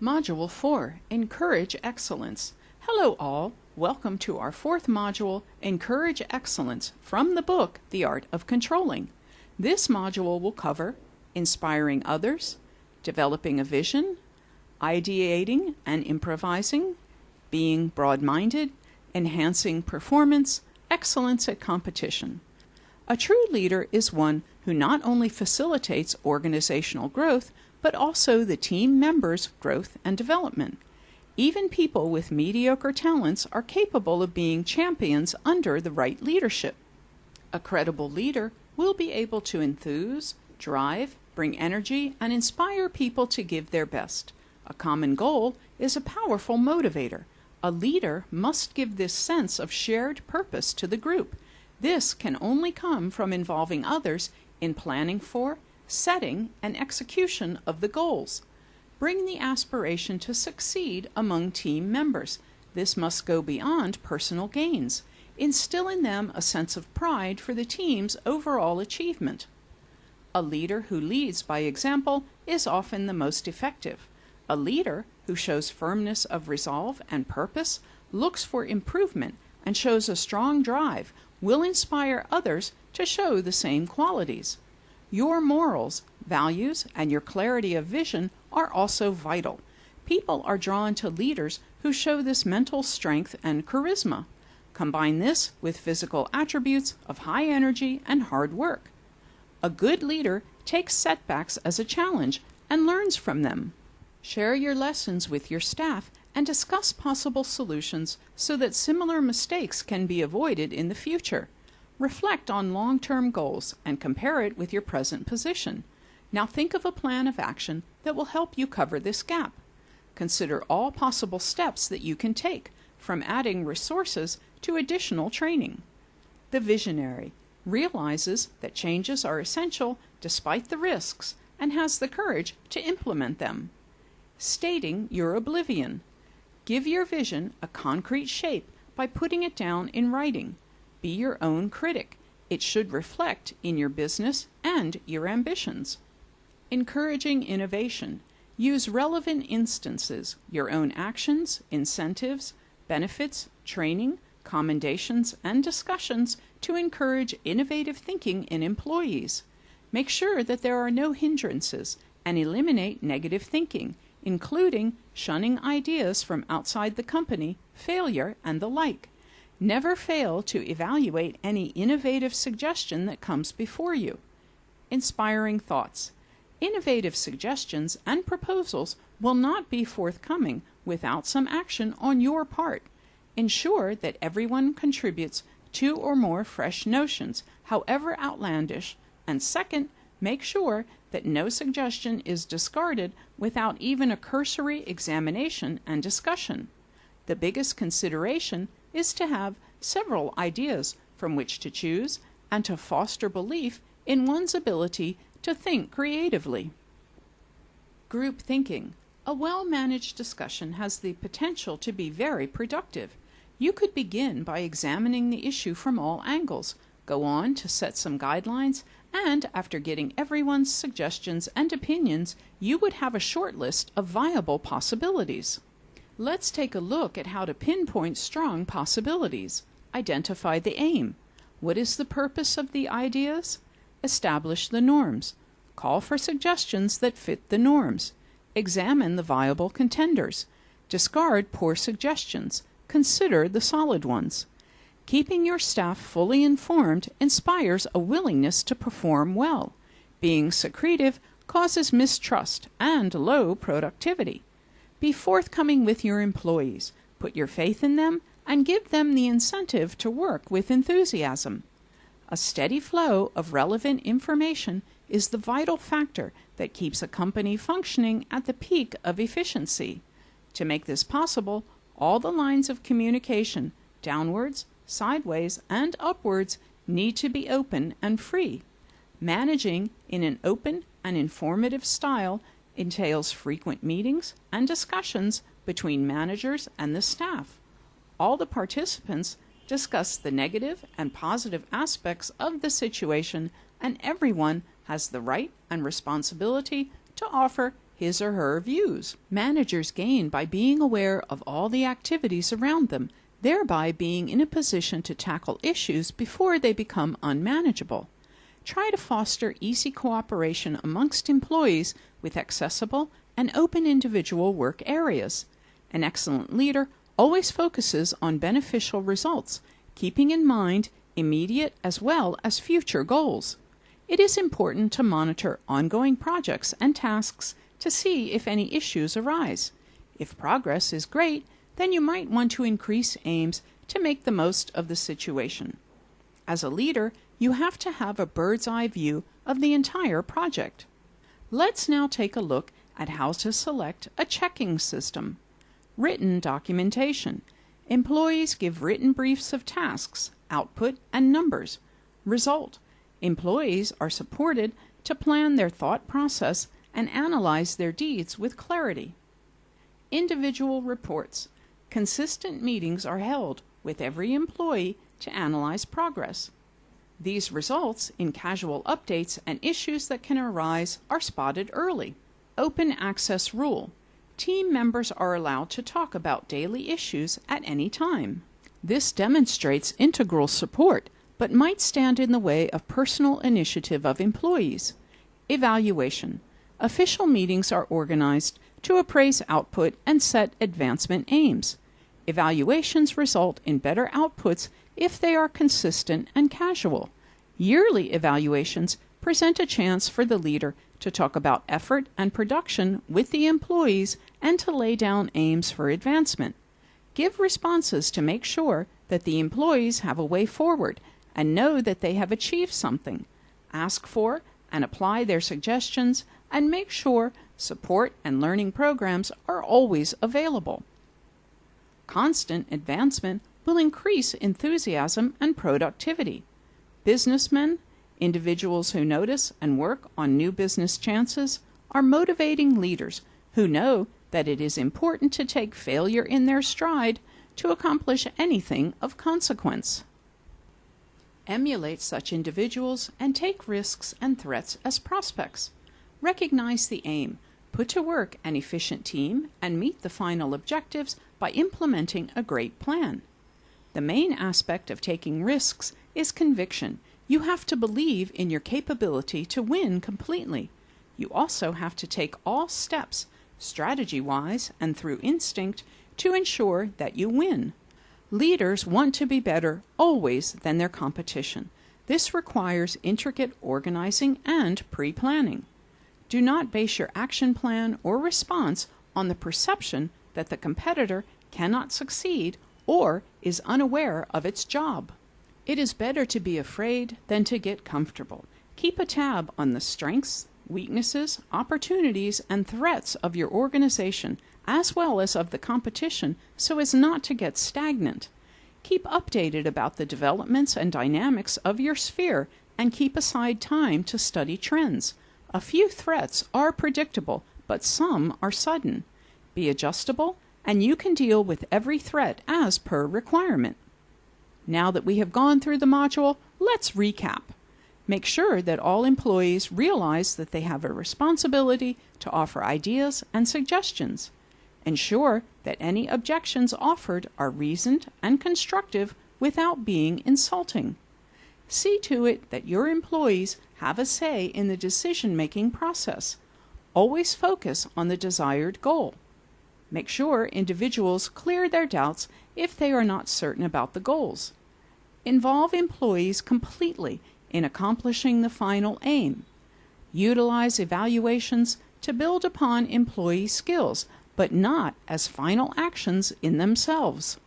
Module 4, Encourage Excellence. Hello all, welcome to our fourth module, Encourage Excellence, from the book, The Art of Controlling. This module will cover inspiring others, developing a vision, ideating and improvising, being broad-minded, enhancing performance, excellence at competition. A true leader is one who not only facilitates organizational growth, but also the team members' growth and development. Even people with mediocre talents are capable of being champions under the right leadership. A credible leader will be able to enthuse, drive, bring energy, and inspire people to give their best. A common goal is a powerful motivator. A leader must give this sense of shared purpose to the group. This can only come from involving others in planning for, setting, and execution of the goals. Bring the aspiration to succeed among team members. This must go beyond personal gains. Instill in them a sense of pride for the team's overall achievement. A leader who leads by example is often the most effective. A leader who shows firmness of resolve and purpose, looks for improvement, and shows a strong drive will inspire others to show the same qualities. Your morals, values, and your clarity of vision are also vital. People are drawn to leaders who show this mental strength and charisma. Combine this with physical attributes of high energy and hard work. A good leader takes setbacks as a challenge and learns from them. Share your lessons with your staff and discuss possible solutions so that similar mistakes can be avoided in the future. Reflect on long-term goals and compare it with your present position. Now think of a plan of action that will help you cover this gap. Consider all possible steps that you can take, from adding resources to additional training. The visionary realizes that changes are essential despite the risks and has the courage to implement them. Stating your oblivion. Give your vision a concrete shape by putting it down in writing. Be your own critic. It should reflect in your business and your ambitions. Encouraging innovation. Use relevant instances, your own actions, incentives, benefits, training, commendations, and discussions to encourage innovative thinking in employees. Make sure that there are no hindrances and eliminate negative thinking, including shunning ideas from outside the company, failure, and the like. Never fail to evaluate any innovative suggestion that comes before you. Inspiring thoughts. Innovative suggestions and proposals will not be forthcoming without some action on your part. Ensure that everyone contributes 2 or more fresh notions, however outlandish, and second, make sure that no suggestion is discarded without even a cursory examination and discussion. The biggest consideration is to have several ideas from which to choose and to foster belief in one's ability to think creatively. Group thinking. A well-managed discussion has the potential to be very productive. You could begin by examining the issue from all angles, go on to set some guidelines, and after getting everyone's suggestions and opinions, you would have a short list of viable possibilities. Let's take a look at how to pinpoint strong possibilities. Identify the aim. What is the purpose of the ideas? Establish the norms. Call for suggestions that fit the norms. Examine the viable contenders. Discard poor suggestions. Consider the solid ones. Keeping your staff fully informed inspires a willingness to perform well. Being secretive causes mistrust and low productivity. Be forthcoming with your employees. Put your faith in them and give them the incentive to work with enthusiasm. A steady flow of relevant information is the vital factor that keeps a company functioning at the peak of efficiency. To make this possible, all the lines of communication, downwards, sideways, and upwards, need to be open and free. Managing in an open and informative style entails frequent meetings and discussions between managers and the staff. All the participants discuss the negative and positive aspects of the situation, and everyone has the right and responsibility to offer his or her views. Managers gain by being aware of all the activities around them, thereby being in a position to tackle issues before they become unmanageable. Try to foster easy cooperation amongst employees with accessible and open individual work areas. An excellent leader always focuses on beneficial results, keeping in mind immediate as well as future goals. It is important to monitor ongoing projects and tasks to see if any issues arise. If progress is great, then you might want to increase aims to make the most of the situation. As a leader, you have to have a bird's eye view of the entire project. Let's now take a look at how to select a checking system. Written documentation. Employees give written briefs of tasks, output, and numbers. Result. Employees are supported to plan their thought process and analyze their deeds with clarity. Individual reports. Consistent meetings are held with every employee to analyze progress. These results in casual updates and issues that can arise are spotted early. Open access rule. Team members are allowed to talk about daily issues at any time. This demonstrates integral support, but might stand in the way of personal initiative of employees. Evaluation. Official meetings are organized to appraise output and set advancement aims. Evaluations result in better outputs if they are consistent and casual. Yearly evaluations present a chance for the leader to talk about effort and production with the employees and to lay down aims for advancement. Give responses to make sure that the employees have a way forward and know that they have achieved something. Ask for and apply their suggestions and make sure support and learning programs are always available. Constant advancement will increase enthusiasm and productivity. Businessmen, individuals who notice and work on new business chances, are motivating leaders who know that it is important to take failure in their stride to accomplish anything of consequence. Emulate such individuals and take risks and threats as prospects. Recognize the aim, put to work an efficient team, and meet the final objectives by implementing a great plan. The main aspect of taking risks is conviction. You have to believe in your capability to win completely. You also have to take all steps, strategy-wise and through instinct, to ensure that you win. Leaders want to be better always than their competition. This requires intricate organizing and pre-planning. Do not base your action plan or response on the perception that the competitor cannot succeed or is unaware of its job. It is better to be afraid than to get comfortable. Keep a tab on the strengths, weaknesses, opportunities, and threats of your organization, as well as of the competition, so as not to get stagnant. Keep updated about the developments and dynamics of your sphere, and keep aside time to study trends. A few threats are predictable, but some are sudden. Be adjustable, and you can deal with every threat as per requirement. Now that we have gone through the module, let's recap. Make sure that all employees realize that they have a responsibility to offer ideas and suggestions. Ensure that any objections offered are reasoned and constructive without being insulting. See to it that your employees have a say in the decision-making process. Always focus on the desired goal. Make sure individuals clear their doubts if they are not certain about the goals. Involve employees completely in accomplishing the final aim. Utilize evaluations to build upon employee skills, but not as final actions in themselves.